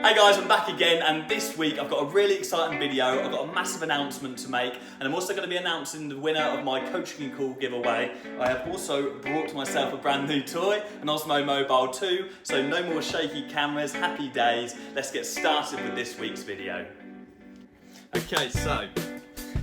Hey guys, I'm back again, and this week I've got a really exciting video. I've got a massive announcement to make, and I'm also going to be announcing the winner of my coaching call giveaway. I have also brought myself a brand new toy, an Osmo Mobile 2, so no more shaky cameras, happy days. Let's get started with this week's video. Okay, so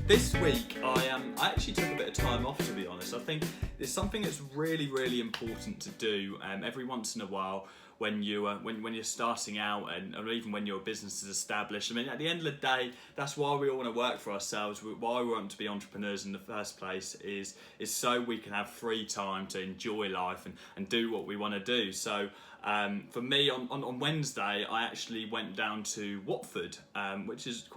this week I actually took a bit of time off, to be honest. I think it's something that's really important to do every once in a while when you're starting out, or even when your business is established. I mean, at the end of the day, that's why we all want to work for ourselves. Why we want to be entrepreneurs in the first place is so we can have free time to enjoy life and do what we want to do. So for me, on Wednesday, I actually went down to Watford, which is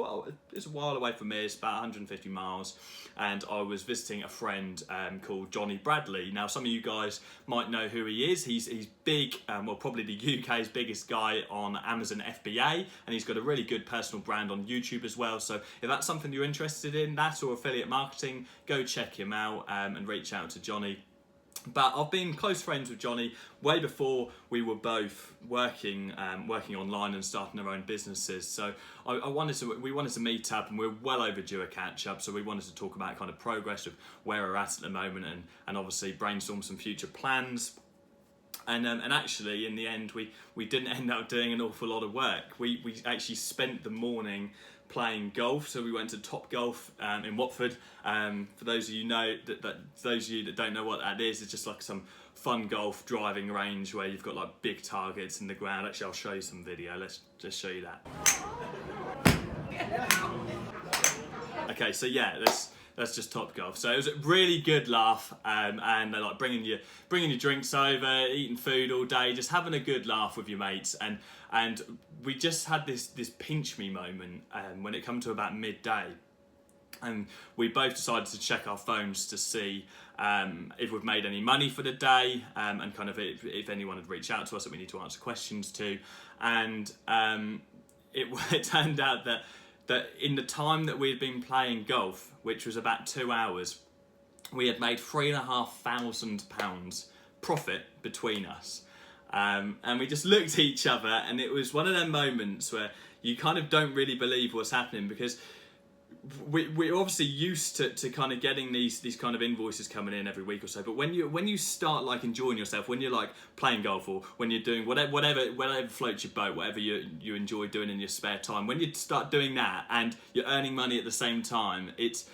it's a while away from me. It's about 150 miles, and I was visiting a friend called Johnny Bradley. Now, some of you guys might know who he is. He's big, well, probably the UK's biggest guy on Amazon FBA, and he's got a really good personal brand on YouTube as well. So if that's something you're interested in, that or affiliate marketing, go check him out and reach out to Johnny. But I've been close friends with Johnny way before we were both working online and starting our own businesses. So we wanted to meet up, and we're well overdue a catch up. So we wanted to talk about kind of progress of where we're at the moment, and obviously brainstorm some future plans. And actually, in the end, we didn't end up doing an awful lot of work. We actually spent the morning playing golf. So we went to Top Golf in Watford. For those of you that don't know what that is, it's just like some fun golf driving range where you've got like big targets in the ground. Actually, I'll show you some video. Let's just show you that. Okay, so yeah, that's just Top Golf. So it was a really good laugh, and they're like bringing your drinks over, eating food all day, just having a good laugh with your mates. And we just had this pinch me moment when it come to about midday, and we both decided to check our phones to see if we've made any money for the day, and kind of if anyone had reached out to us that we need to answer questions to. And it turned out that in the time that we had been playing golf, which was about 2 hours, we had made £3,500 profit between us. And we just looked at each other, and it was one of them moments where you kind of don't really believe what's happening, because we're obviously used to kind of getting these kind of invoices coming in every week or so. But when you start like enjoying yourself, when you're like playing golf, or when you're doing whatever floats your boat, whatever you enjoy doing in your spare time, when you start doing that and you're earning money at the same time, it's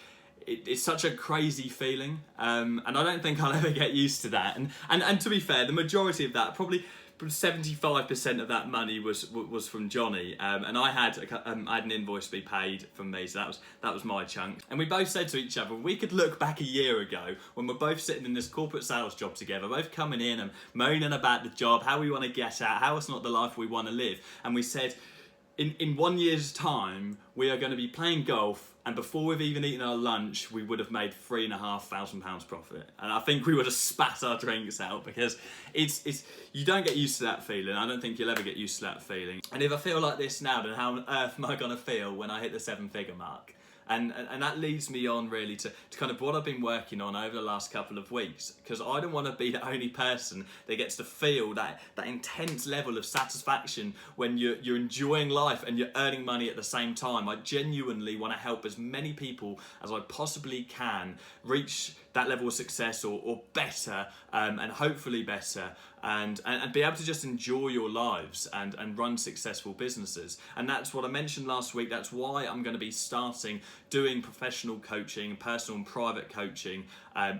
such a crazy feeling, and I don't think I'll ever get used to that. And to be fair, the majority of that, probably 75% of that money was from Johnny, and I had an invoice to be paid from me, so that was my chunk. And we both said to each other, we could look back a year ago when we're both sitting in this corporate sales job together, both coming in and moaning about the job, how we want to get out, how it's not the life we want to live, and we said, in 1 year's time, we are going to be playing golf, and before we've even eaten our lunch, we would have made £3,500 profit. And I think we would have spat our drinks out, because it's you don't get used to that feeling. I don't think you'll ever get used to that feeling. And if I feel like this now, then how on earth am I going to feel when I hit the 7-figure mark? And that leads me on really to kind of what I've been working on over the last couple of weeks, because I don't want to be the only person that gets to feel that intense level of satisfaction when you're enjoying life and you're earning money at the same time. I genuinely want to help as many people as I possibly can reach that level of success or better, and hopefully better, and be able to just enjoy your lives and run successful businesses. And that's what I mentioned last week. That's why I'm going to be starting doing professional coaching, personal and private coaching,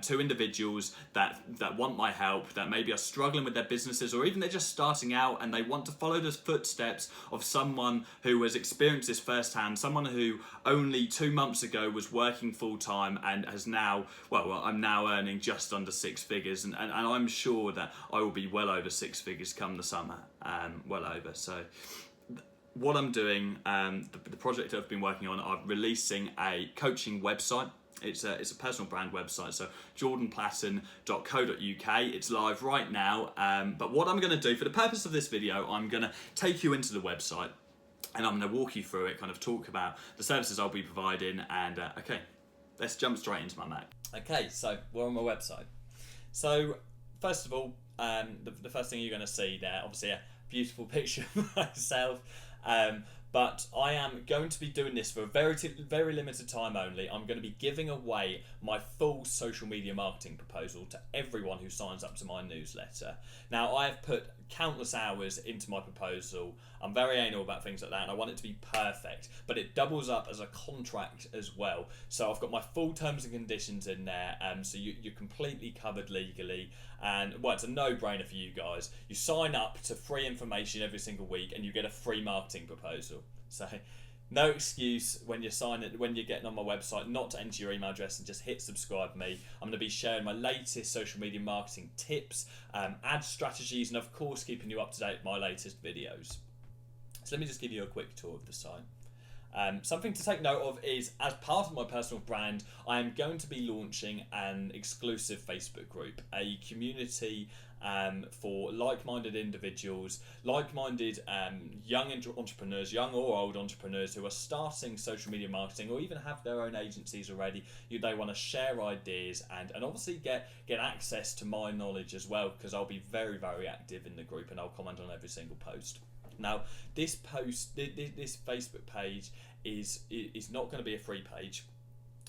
to individuals that want my help, that maybe are struggling with their businesses, or even they're just starting out and they want to follow the footsteps of someone who has experienced this firsthand, someone who only 2 months ago was working full time and has now, I'm now earning just under 6 figures, and I'm sure that I will be well over 6 figures come the summer, well over. So what I'm doing, the project I've been working on, I'm releasing a coaching website. It's a personal brand website, so jordanplatten.co.uk. It's live right now, but what I'm going to do for the purpose of this video, I'm going to take you into the website, and I'm going to walk you through it, kind of talk about the services I'll be providing, and okay, let's jump straight into my Mac. Okay, so we're on my website. So first of all, the first thing you're going to see there, obviously a beautiful picture of myself. But I am going to be doing this for a very limited time only. I'm going to be giving away my full social media marketing proposal to everyone who signs up to my newsletter. Now, I have put countless hours into my proposal. I'm very anal about things like that, and I want it to be perfect, but it doubles up as a contract as well. So I've got my full terms and conditions in there, so you're completely covered legally, and well, it's a no-brainer for you guys. You sign up to free information every single week, and you get a free marketing proposal. So no excuse when you're getting on my website not to enter your email address and just hit subscribe me. I'm going to be sharing my latest social media marketing tips, ad strategies, and of course keeping you up to date with my latest videos. So let me just give you a quick tour of the site. Something to take note of is, as part of my personal brand, I am going to be launching an exclusive Facebook group, a community for like-minded individuals, like-minded young entrepreneurs, young or old entrepreneurs who are starting social media marketing or even have their own agencies already. They want to share ideas and obviously get access to my knowledge as well, because I'll be very active in the group and I'll comment on every single post. Now, this Facebook page is not going to be a free page.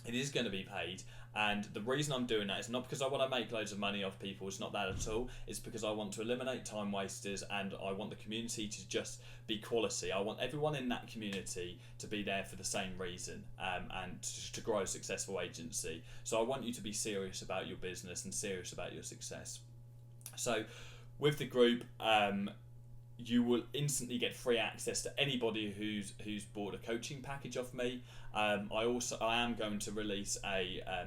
It is going to be paid, and the reason I'm doing that is not because I want to make loads of money off people. It's not that at all. It's because I want to eliminate time wasters, and I want the community to just be quality. I want everyone in that community to be there for the same reason, and to grow a successful agency. So I want you to be serious about your business and serious about your success. So with the group, you will instantly get free access to anybody who's bought a coaching package off me. I am going to release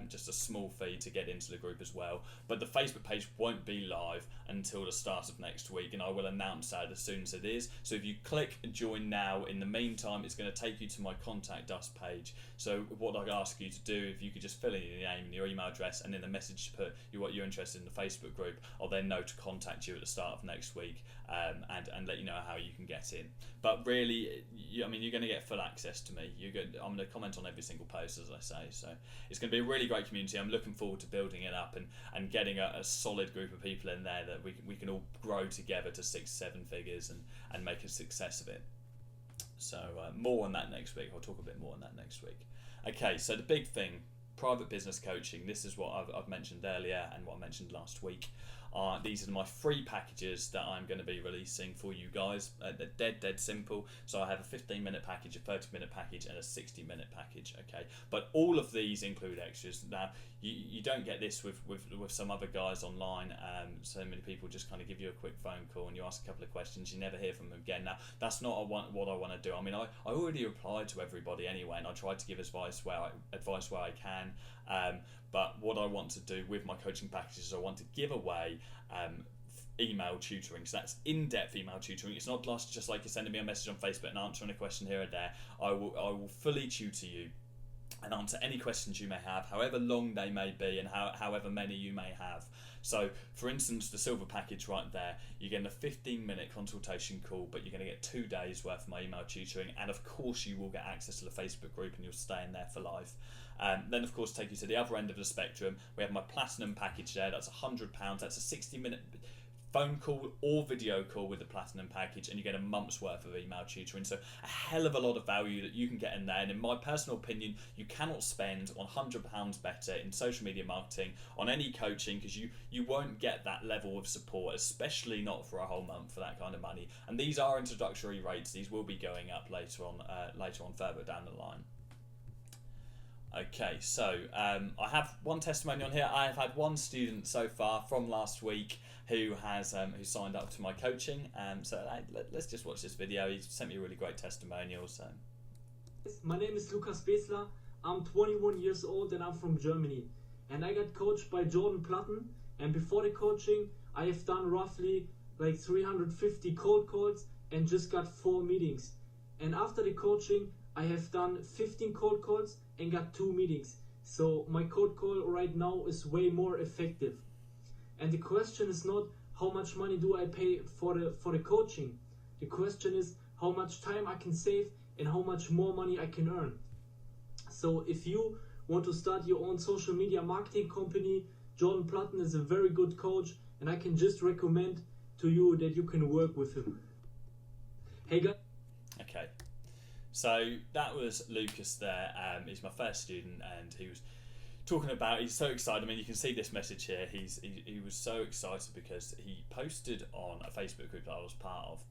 just a small fee to get into the group as well, but the Facebook page won't be live until the start of next week, and I will announce that as soon as it is. So if you click join now, in the meantime it's going to take you to my contact us page. So what I ask you to do, if you could just fill in your name and your email address, and in the message put what you're interested in the Facebook group, I'll then know to contact you at the start of next week, and let you know how you can get in. But really, you're going to get full access to me. I'm going to comment on every single post, as I say. So it's going to be a really great community. I'm looking forward to building it up and getting a solid group of people in there that we can all grow together to 6-7 figures and make a success of it. So more on that next week. I'll talk a bit more on that next week. Okay, so the big thing, private business coaching. This is what I've mentioned earlier and what I mentioned last week. These are my free packages that I'm going to be releasing for you guys. They're dead simple. So I have a 15-minute package, a 30-minute package, and a 60-minute package. Okay, but all of these include extras. Now you don't get this with some other guys online. So many people just kind of give you a quick phone call and you ask a couple of questions. You never hear from them again. Now that's not what I want to do. I already replied to everybody anyway, and I tried to give advice where I can. But what I want to do with my coaching packages is I want to give away email tutoring. So that's in-depth email tutoring. It's not just like you're sending me a message on Facebook and answering a question here or there. I will fully tutor you and answer any questions you may have, however long they may be and however many you may have. So for instance, the silver package right there, you're getting a 15-minute consultation call, but you're going to get 2 days worth of my email tutoring, and of course you will get access to the Facebook group and you'll stay in there for life. Then of course take you to the other end of the spectrum. We have my platinum package there. That's £100. That's a 60-minute phone call or video call with the platinum package, and you get a month's worth of email tutoring. So a hell of a lot of value that you can get in there, and in my personal opinion, you cannot spend £100 better in social media marketing on any coaching, because you won't get that level of support, especially not for a whole month, for that kind of money. And these are introductory rates. These will be going up later on further down the line. Okay, so I have one testimonial on here. I have had one student so far from last week who has who signed up to my coaching. So let's just watch this video. He sent me a really great testimonial. So, my name is Lukas Besler. I'm 21 years old and I'm from Germany. And I got coached by Platten. And before the coaching, I have done roughly like 350 cold calls and just got 4 meetings. And after the coaching, I have done 15 cold calls and got 2 meetings. So my cold call right now is way more effective. And the question is not how much money do I pay for the coaching. The question is how much time I can save and how much more money I can earn. So if you want to start your own social media marketing company, Platten is a very good coach, and I can just recommend to you that you can work with him. Hey guys. Okay, so that was Lucas there. He's my first student, and he was talking about, he's so excited. I mean, you can see this message here. He was so excited because he posted on a Facebook group that I was part of,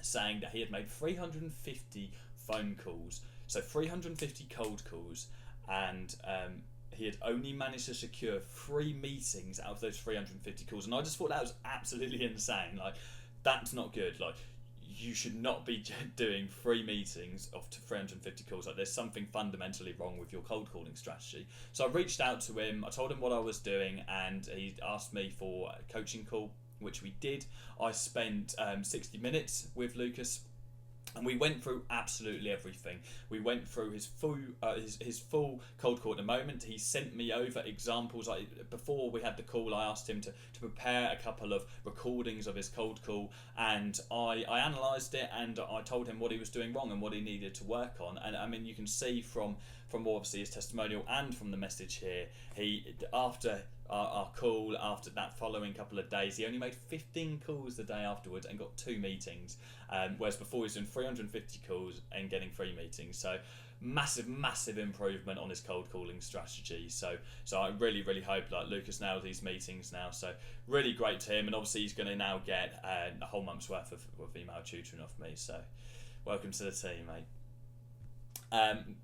saying that he had made 350 phone calls, so 350 cold calls, and he had only managed to secure 3 meetings out of those 350 calls. And I just thought that was absolutely insane. Like, that's not good. Like, you should not be doing 3 meetings of 350 calls. Like, there's something fundamentally wrong with your cold calling strategy. So I reached out to him, I told him what I was doing, and he asked me for a coaching call, which we did. I spent 60 minutes with Lucas, and we went through absolutely everything. We went through his full cold call at the moment. He sent me over examples. Before we had the call, I asked him to prepare a couple of recordings of his cold call, and I analysed it, and I told him what he was doing wrong and what he needed to work on. And I mean, you can see from obviously his testimonial and from the message here, after our call, after that following couple of days, he only made 15 calls the day afterwards and got 2 meetings, whereas before he was doing 350 calls and getting 3 meetings. So massive improvement on his cold calling strategy. So I really hope like Lucas nailed these meetings now. So really great to him, and obviously he's going to now get a whole month's worth of email tutoring off me. So welcome to the team, mate.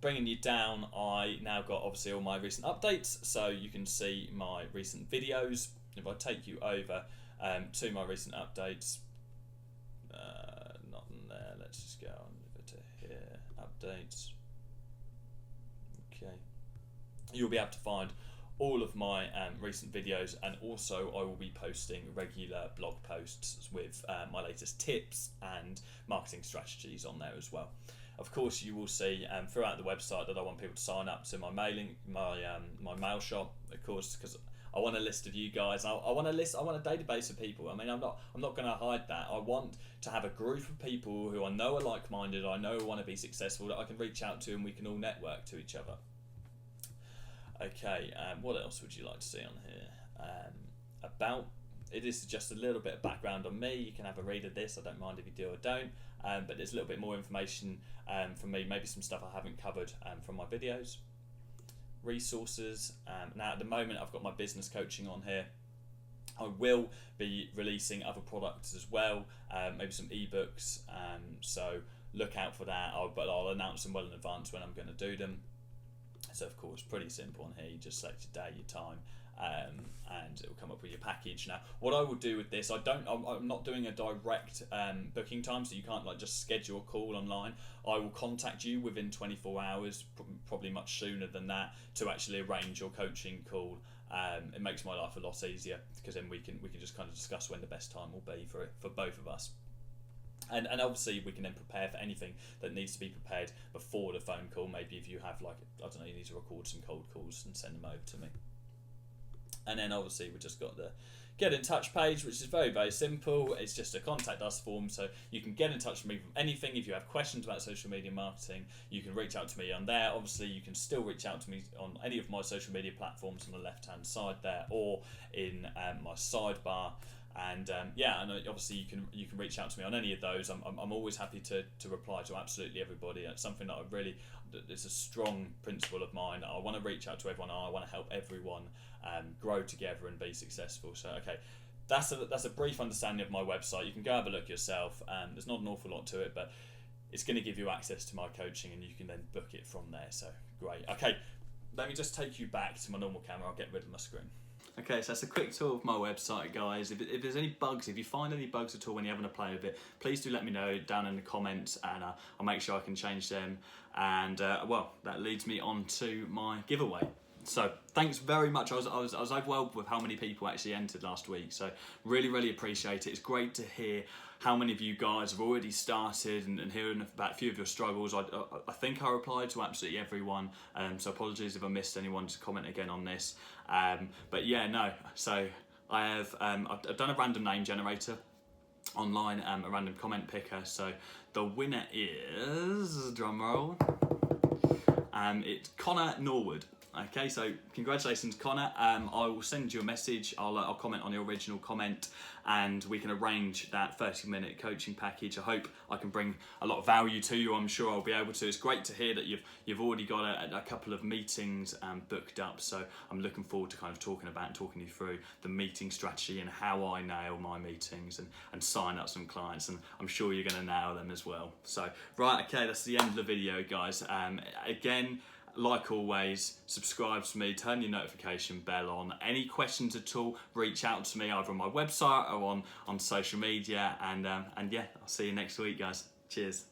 Bringing you down, I now got obviously all my recent updates, so you can see my recent videos. If I take you over to my recent updates, not in there, let's just go on over to here, updates. Okay, you'll be able to find all of my recent videos, and also I will be posting regular blog posts with my latest tips and marketing strategies on there as well. Of course, you will see throughout the website that I want people to sign up to my mail shop, of course, because I want a list of you guys. I want a database of people. I mean, I'm not going to hide that. I want to have a group of people who I know are like-minded, I know want to be successful, that I can reach out to, and we can all network to each other. Okay, what else would you like to see on here? It is just a little bit of background on me. You can have a read of this. I don't mind if you do or don't. But there's a little bit more information from me, maybe some stuff I haven't covered from my videos. Resources. Now at the moment I've got my business coaching on here. I will be releasing other products as well, maybe some ebooks. So look out for that. But I'll announce them well in advance when I'm going to do them. So of course, pretty simple on here. You just select your day, your time, and it will come up with your package. Now, what I will do with this, I'm not doing a direct booking time, so you can't like just schedule a call online. I will contact you within 24 hours, probably much sooner than that, to actually arrange your coaching call. It makes my life a lot easier, because then we can just kind of discuss when the best time will be for both of us. And obviously we can then prepare for anything that needs to be prepared before the phone call. Maybe if you have you need to record some cold calls and send them over to me. And then obviously we've just got the get in touch page, which is very simple. It's just a contact us form, so you can get in touch with me from anything. If you have questions about social media marketing, you can reach out to me on there. Obviously you can still reach out to me on any of my social media platforms on the left hand side there, or in my sidebar. And and obviously you can reach out to me on any of those. I'm always happy to reply to absolutely everybody. It's something that it's a strong principle of mine. I want to reach out to everyone. I want to help everyone grow together and be successful. So okay, that's a brief understanding of my website. You can go have a look yourself. There's not an awful lot to it, but it's going to give you access to my coaching, and you can then book it from there. So great. Okay, let me just take you back to my normal camera. I'll get rid of my screen. Okay, so that's a quick tour of my website, guys. If there's any bugs, if you find any bugs at all when you're having a play with it, please do let me know down in the comments, and I'll make sure I can change them. And that leads me on to my giveaway. So thanks very much. I was overwhelmed with how many people actually entered last week. So really appreciate it. It's great to hear how many of you guys have already started and hearing about a few of your struggles. I think I replied to absolutely everyone. So apologies if I missed anyone to comment again on this. So I have I've done a random name generator online, a random comment picker. So the winner is, drum roll, it's Connor Norwood. Okay, so congratulations, Connor. I will send you a message. I'll comment on your original comment, and we can arrange that 30-minute coaching package. I hope I can bring a lot of value to you. I'm sure I'll be able to. It's great to hear that you've already got a couple of meetings booked up. So I'm looking forward to kind of talking you through the meeting strategy and how I nail my meetings and sign up some clients. And I'm sure you're going to nail them as well. So right, okay, that's the end of the video, guys. Again, like always, subscribe to me, turn your notification bell on. Any questions at all, reach out to me either on my website or on social media. And yeah, I'll see you next week, guys. Cheers.